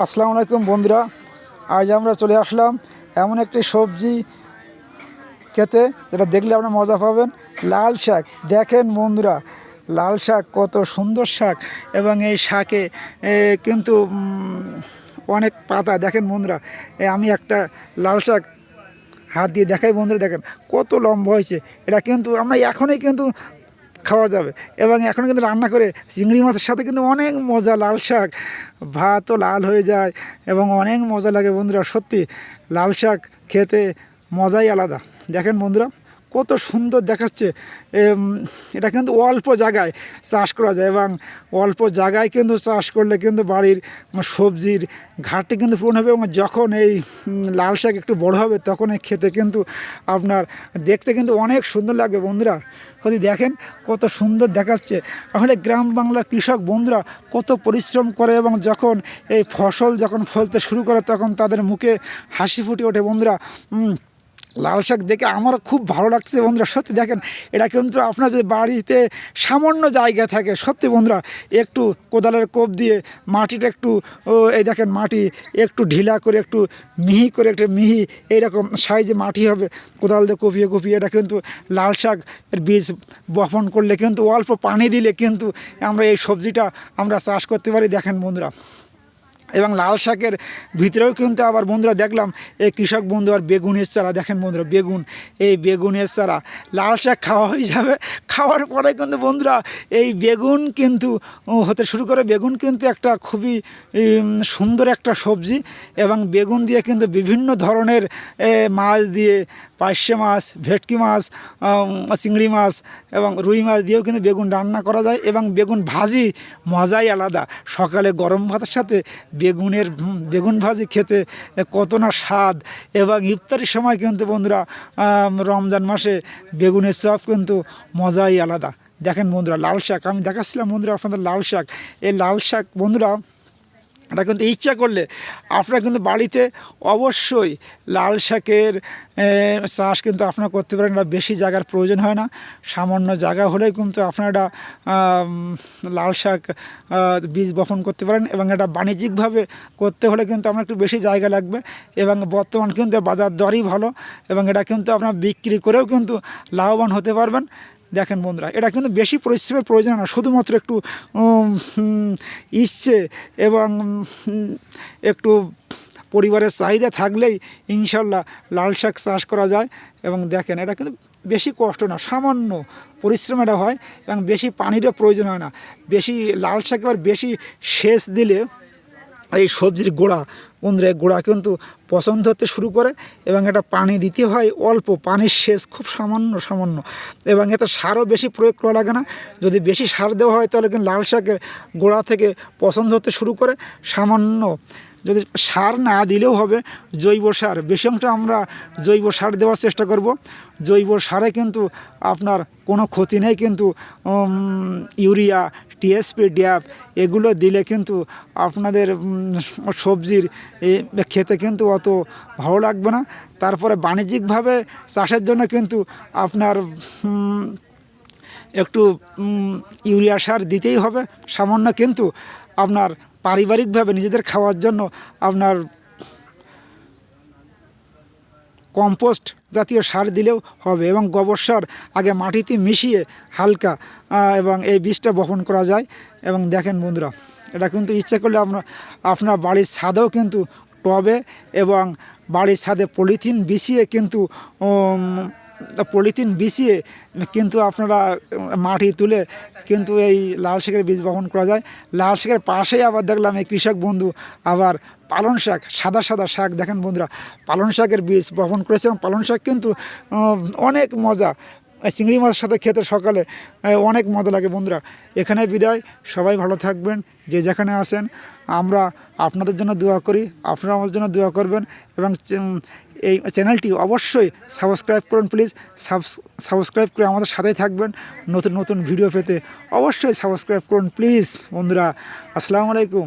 আসসালামু আলাইকুম বন্ধুরা, আজ আমরা চলে আসলাম এমন একটি সবজি খেতে যেটা দেখলে আপনারা মজা পাবেন। লাল শাক। দেখেন বন্ধুরা, লাল শাক কত সুন্দর শাক, এবং এই শাকে কিন্তু অনেক পাতা। দেখেন বন্ধুরা, আমি একটা লাল শাক হাত দিয়ে দেখাই বন্ধুরা, দেখেন কত লম্বা হয়েছে। এটা কিন্তু আমরা এখনই কিন্তু খাওয়া যাবে, এবং এখন কিন্তু রান্না করে চিংড়ি মাছের সাথে কিন্তু অনেক মজা। লাল শাক ভাতও লাল হয়ে যায় এবং অনেক মজা লাগে বন্ধুরা। সত্যি লাল শাক খেতে মজাই আলাদা। দেখেন বন্ধুরা কত সুন্দর দেখাচ্ছে। এটা কিন্তু অল্প জায়গায় চাষ করা যায়, এবং অল্প জায়গায় কিন্তু চাষ করলে কিন্তু বাড়ির সবজির ঘাটতি কিন্তু পূরণ হবে। এবং যখন এই লাল শাক একটু বড় হবে তখন এই খেতে কিন্তু আপনার দেখতে কিন্তু অনেক সুন্দর লাগবে বন্ধুরা। যদি দেখেন কত সুন্দর দেখাচ্ছে। আসলে গ্রাম বাংলার কৃষক বন্ধুরা কত পরিশ্রম করে, এবং যখন এই ফসল যখন ফলতে শুরু করে তখন তাদের মুখে হাসি ফুটে ওঠে বন্ধুরা। লাল শাক দেখে আমার খুব ভালো লাগছে বন্ধুরা। সত্যি দেখেন, এটা কিন্তু আপনার যদি বাড়িতে সামান্য জায়গা থাকে, সত্যি বন্ধুরা একটু কোদালের কোপ দিয়ে মাটিটা একটু এই দেখেন মাটি একটু ঢিলা করে, একটু মিহি করে, একটু মিহি এইরকম সাইজে মাটি হবে, কোদাল দিয়ে কপিয়ে কপিয়ে এটা কিন্তু লাল শাক এর বীজ বপন করলে কিন্তু অল্প পানি দিলে কিন্তু আমরা এই সবজিটা আমরা চাষ করতে পারি। দেখেন বন্ধুরা, এবং লাল শাকের ভিতরেও কিন্তু আবার বন্ধুরা দেখলাম এই কৃষক বন্ধু আর বেগুনের চারা। দেখেন বন্ধুরা বেগুন, এই বেগুনের চারা। লাল শাক খাওয়া হয়ে যাবে, খাওয়ার পরে কিন্তু বন্ধুরা এই বেগুন কিন্তু হতে শুরু করে। বেগুন কিন্তু একটা খুবই সুন্দর একটা সবজি, এবং বেগুন দিয়ে কিন্তু বিভিন্ন ধরনের মাছ দিয়ে, পার্শে মাছ, ভেটকি মাছ, চিংড়ি মাছ এবং রুই মাছ দিয়েও কিন্তু বেগুন রান্না করা যায়, এবং বেগুন ভাজি মজাই আলাদা। সকালে গরম ভাতের সাথে বেগুন ভাজি খেতে কত না স্বাদ। এবং ইফতারির সময় কিন্তু বন্ধুরা রমজান মাসে বেগুনের চপ কিন্তু মজাই আলাদা। দেখেন বন্ধুরা লাল শাক আমি দেখাচ্ছিলাম বন্ধুরা আপনাদের। লাল শাক, এই লাল শাক বন্ধুরা এটা কিন্তু ইচ্ছা করলে আপনারা কিন্তু বাড়িতে অবশ্যই লাল শাকের চাষ কিন্তু আপনারা করতে পারেন। এটা বেশি জায়গার প্রয়োজন হয় না, সামান্য জায়গা হলেই কিন্তু আপনারা এটা লাল শাক বীজ বপন করতে পারেন। এবং এটা বাণিজ্যিকভাবে করতে হলে কিন্তু আপনার একটু বেশি জায়গা লাগবে, এবং বর্তমান কিন্তু বাজার দরই ভালো, এবং এটা কিন্তু আপনার বিক্রি করেও কিন্তু লাভবান হতে পারবেন। দেখেন বন্ধুরা, এটা কিন্তু বেশি পরিশ্রমের প্রয়োজন না, শুধুমাত্র একটু ইচ্ছে এবং একটু পরিবারের চাহিদা থাকলেই ইনশাল্লাহ লাল শাক চাষ করা যায়। এবং দেখেন এটা কিন্তু বেশি কষ্ট না, সামান্য পরিশ্রম এটা হয়, এবং বেশি পানিরও প্রয়োজন হয় না। বেশি লাল শাক এবার বেশি সেচ দিলে এই সবজির গোড়া কিন্তু পছন্দ হতে শুরু করে, এবং এটা পানি দিতে হয় অল্প, পানির সেচ খুব সামান্য, এবং এতে সারও বেশি প্রয়োগ করা লাগে না। যদি বেশি সার দেওয়া হয় তাহলে কিন্তু লাল শাকের গোড়া থেকে পছন্দ হতে শুরু করে। সামান্য যদি সার না দিলেও হবে, জৈব সার বেশি অংশ আমরা জৈব সার দেওয়ার চেষ্টা করব। জৈব সারে কিন্তু আপনার কোনো ক্ষতি নেই, কিন্তু ইউরিয়া, টিএসপি, ডিএপি এগুলো দিলে কিন্তু আপনাদের সবজির খেতে কিন্তু অত ভালো লাগবে না। তারপরে বাণিজ্যিকভাবে চাষের জন্য কিন্তু আপনার একটু ইউরিয়া সার দিতেই হবে সামান্য, কিন্তু আপনার পারিবারিকভাবে নিজেদের খাওয়ার জন্য আপনার কম্পোস্ট জাতীয় সার দিলেও হবে, এবং গোবর সার আগে মাটিতে মিশিয়ে হালকা এবং এই বীজটা বপন করা যায়। এবং দেখেন বন্ধুরা, এটা কিন্তু ইচ্ছা করলে আপনার বাড়ির ছাদেও কিন্তু টবে এবং বাড়ির ছাদে পলিথিন বিছিয়ে কিন্তু আপনারা মাটি তুলে কিন্তু এই লাল শাকের বীজ বপন করা যায়। লাল শাকের পাশেই আবার দেখলাম এই কৃষক বন্ধু আবার পালং শাক, সাদা শাক। দেখেন বন্ধুরা, পালং শাকের বীজ বপন করেছে, এবং পালং শাক কিন্তু অনেক মজা, চিংড়ি মাছের সাথে খেতে সকালে অনেক মজা লাগে বন্ধুরা। এখানে বিদায়, সবাই ভালো থাকবেন যে যেখানে আছেন। আমরা আপনাদের জন্য দোয়া করি, আপনারা আমাদের জন্য দোয়া করবেন, এবং এই চ্যানেলটি অবশ্যই সাবস্ক্রাইব করুন প্লিজ। সাবস্ক্রাইব করে আমাদের সাথেই থাকবেন। নতুন ভিডিও পেতে অবশ্যই সাবস্ক্রাইব করুন প্লিজ বন্ধুরা। আসসালামু আলাইকুম।